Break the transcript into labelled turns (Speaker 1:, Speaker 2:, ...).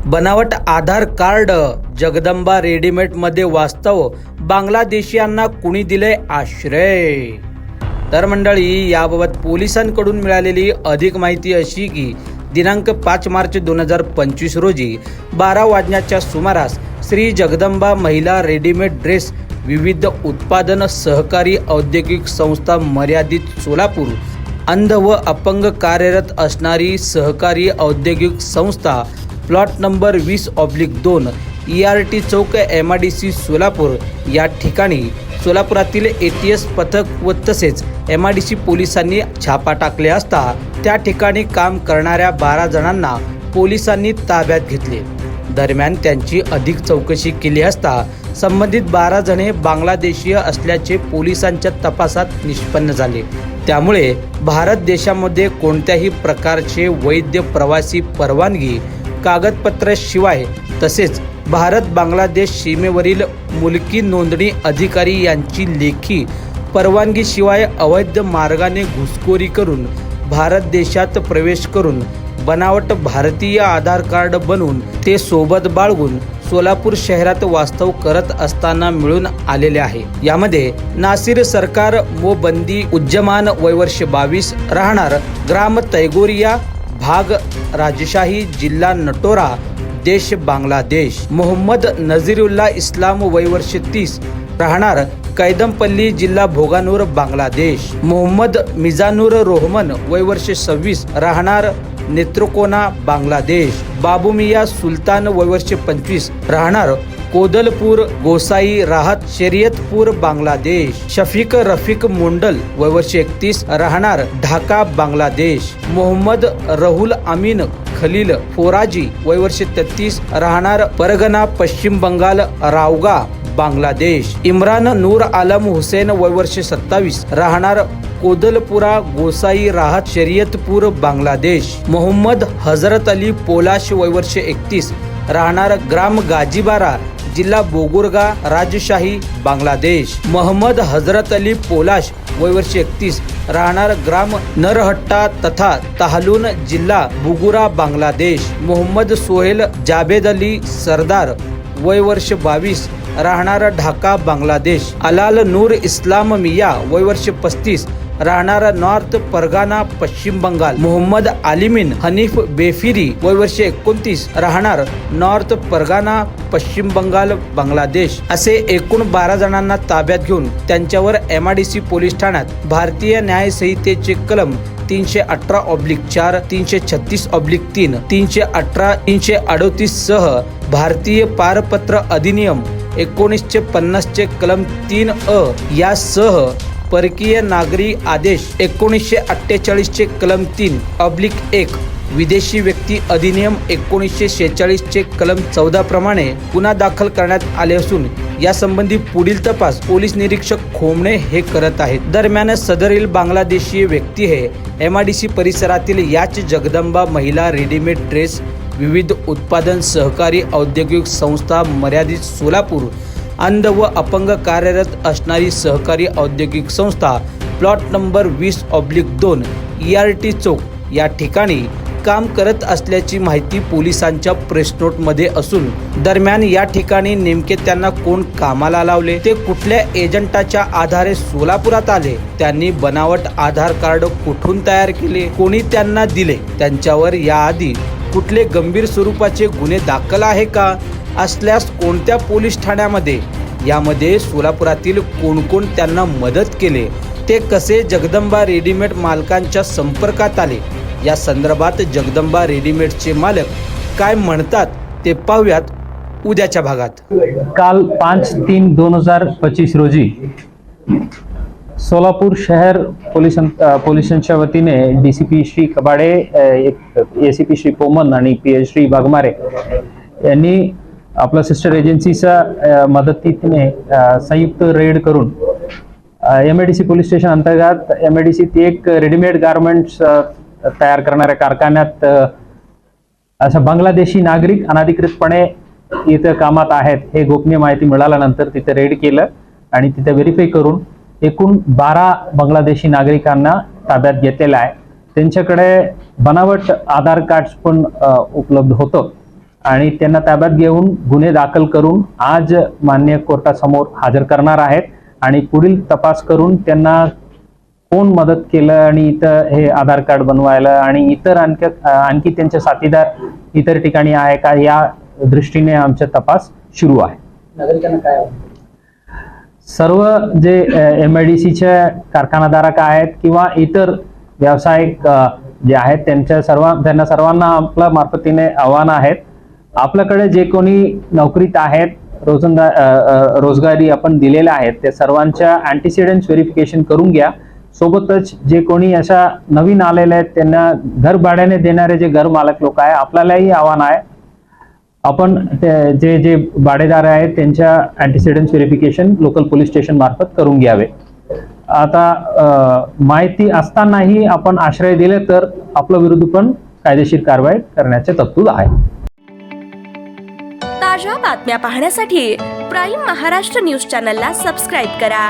Speaker 1: बनावट आधार कार्ड जगदंबा रेडीमेडमध्ये वास्तव बांगलादेशीयांना कुणी दिले आश्रय। तर मंडळी, याबाबत पोलिसांकडून मिळालेली अधिक माहिती अशी की दिनांक 5 मार्च 2025 रोजी 12 वाजण्याच्या सुमारास श्री जगदंबा महिला रेडीमेड ड्रेस विविध उत्पादन सहकारी औद्योगिक संस्था मर्यादित सोलापूर अंध व अपंग कार्यरत असणारी सहकारी औद्योगिक संस्था प्लॉट नंबर 20/2 ERT चौक MIDC सोलापूर या ठिकाणी सोलापुरातील ATS पथक व तसेच MIDC पोलिसांनी छापा टाकले असता त्या ठिकाणी काम करणाऱ्या 12 जणांना पोलिसांनी ताब्यात घेतले। दरम्यान त्यांची अधिक चौकशी केली असता संबंधित 12 जणे बांगलादेशीय असल्याचे पोलिसांच्या तपासात निष्पन्न झाले। त्यामुळे भारत देशामध्ये कोणत्याही प्रकारचे वैध प्रवासी परवानगी कागदपत्र शिवाय तसेच भारत बांगलादेश सीमेवरील मुलकी नोंदणी अधिकारी यांची लेखी परवानगी शिवाय अवैध मार्गाने घुसखोरी करून भारत देशात प्रवेश करून बनावट भारतीय आधार कार्ड बनवून ते सोबत बाळगून सोलापूर शहरात वास्तव करत असताना मिळून आलेले आहे। यामध्ये नासिर सरकार मोबंदी उज्जमान वयवर्ष 22 राहणार ग्राम तैगोरिया भाग राजशाही जिल्हा नटोरा देश बांगलादेश। मोहम्मद नजीरुल्ला इस्लाम वयवर्ष 30 राहणार कैदमपल्ली जिल्हा भोगानूर बांगलादेश। मोहम्मद मिजानूर रोहमन वयवर्ष 26 राहणार नेत्रकोना बांगलादेश। बाबूमिया सुलतान वयवर्ष 25 राहणार कोदलपूर गोसाई राहत शरीयतपूर बांगलादेश। शफीक रफीक मुंडल वयवर्ष 31 राहणार ढाका बांगलादेश। मोहम्मद रहुल अमीन खलील फोराजी वयवर्ष 33 राहणार परगना पश्चिम बंगाल रावगा बांगलादेश। इम्रान नूर आलम हुसेन वयवर्ष 27 राहणार कोदलपुरा गोसाई राहत शरीयतपूर बांगलादेश। मोहम्मद हजरत अली पोलाश वयवर्ष 31 राहणार ग्राम गाजीबारा जिल्हा बोगुरगा राजशाही बांगलादेश। मोहम्मद हजरत अली पोलाश वयवर्ष 31 राहणार ग्राम नरहट्टा तथा तहालून जिल्हा बुगुरा बांगलादेश। मोहम्मद सोहेल जावेद अली सरदार वयवर्ष 22 राहणार ढाका बांगलादेश। अलाल नूर इस्लाम मिया वयवर्ष 35 राहणार नॉर्थ परगाना पश्चिम बंगाल। मोहम्मद आलिमीन हनीफ बेफिरी वयवर्ष 29 राहणार नॉर्थ परगाना पश्चिम बंगाल बांगलादेश असे एकूण 12 जणांना ताब्यात घेऊन त्यांच्यावर MIDC पोलीस ठाण्यात भारतीय न्याय संहितेचे कलम 318/4 336/3 318 338 सह भारतीय पारपत्र अधिनियम 1950 चे कलम 3A यासह परकीय नागरी आदेश 1948 चे कलम 3/1 विदेशी व्यक्ती अधिनियम 1946 चे कलम 14 प्रमाणे गुन्हा दाखल करण्यात आले असून यासंबंधी पुढील तपास पोलीस निरीक्षक खोमणे हे करत आहेत। दरम्यान सदरील बांगलादेशी व्यक्ती हे MIDC परिसरातील याच जगदंबा महिला रेडीमेड ड्रेस विविध उत्पादन सहकारी औद्योगिक संस्था मर्यादित सोलापूर अंध व अपंग कार्यरत असणारी सहकारी औद्योगिक संस्था प्लॉट नंबर 20/2 ERT चौक या ठिकाणी काम करत असल्याची माहिती पोलिसांच्या प्रेस नोट मध्ये असून दरम्यान या ठिकाणी नेमके त्यांना कोण कामाला लावले, ते कुठल्या एजंटाच्या आधारे सोलापुरात आले, त्यांनी बनावट आधार कार्ड कुठून तयार केले, कोणी त्यांना दिले, त्यांच्यावर याआधी कुठले गंभीर स्वरूपाचे गुन्हे दाखल आहे का, असल्यास कोणत्या पोलीस ठाण्यामध्ये, यामध्ये सोलापुरातील कोण कोण त्यांना मदत केले, ते कसे जगदंबा रेडीमेड मालकांच्या संपर्कात आले, या संदर्भात जगदंबा रेडीमेडचे मालक काय म्हणतात ते पाहूयात उद्याच्या भागात।
Speaker 2: काल 5/3/2025 रोजी सोलापूर शहर पोलिसांच्या वतीने DCP श्री कबाडे, ACP श्री पोमन आणि PS श्री वाघमारे यांनी आपल्या सिस्टर एजन्सीच्या मदतीने संयुक्त रेड करून MIDC पोलीस स्टेशन अंतर्गत MIDC एक रेडीमेड गारमेंट्स तयार करणाऱ्या कारखान्यात अशा बांगलादेशी नागरिक अनधिकृतपणे इथे कामात आहेत हे गोपनीय माहिती मिळाल्यानंतर तिथे रेड केलं आणि तिथे व्हेरीफाय करून एकूण 12 बांगलादेशी नागरिकांना ताब्यात घेतलेला आहे। त्यांच्याकडे बनावट आधार कार्ड पण उपलब्ध होतं आणि त्यांना ताब्यात घेऊन गुन्हे दाखल करून आज मान्य कोर्टासमोर हजर करणार आहेत आणि पुढील तपास करून त्यांना कोण मदत केलं आणि इथं हे आधार कार्ड बनवायला आणि इतर आणखी त्यांचे साथीदार इतर ठिकाणी आहे का या दृष्टीने आमचा तपास सुरू आहे.
Speaker 1: नागरिकांना काय
Speaker 2: सर्व जे MIDCच्या कारखानाधारक आहेत किंवा इतर व्यावसायिक जे आहेत त्यांना सर्वांना आपल्या मार्फतीने आव्हान आहेत. आपल्याकडे जे कोणी नोकरीत आहेत, रोजगारी आपण दिलेल्या आहेत, त्या सर्वांच्या अँटीसिडेंट्स व्हेरिफिकेशन करून घ्या. सोबतच जे कोणी अशा नवीन आलेले आहेत त्यांना घर भाड्याने देणारे जे घर मालक लोक आहे, आपल्यालाही आव्हान आहे, आपण जे भाडेदार आहेत त्यांच्या अँटीसिडेंट्स व्हेरिफिकेशन लोकल पोलीस स्टेशन मार्फत करून घ्यावे. आता माहिती असतानाही आपण आश्रय दिले तर आपल्या विरुद्ध पण कायदेशीर कारवाई करण्याचे तरतूद आहे.
Speaker 3: ताज्या बातम्या पाहण्यासाठी प्राईम महाराष्ट्र न्यूज चॅनलला सबस्क्राईब करा.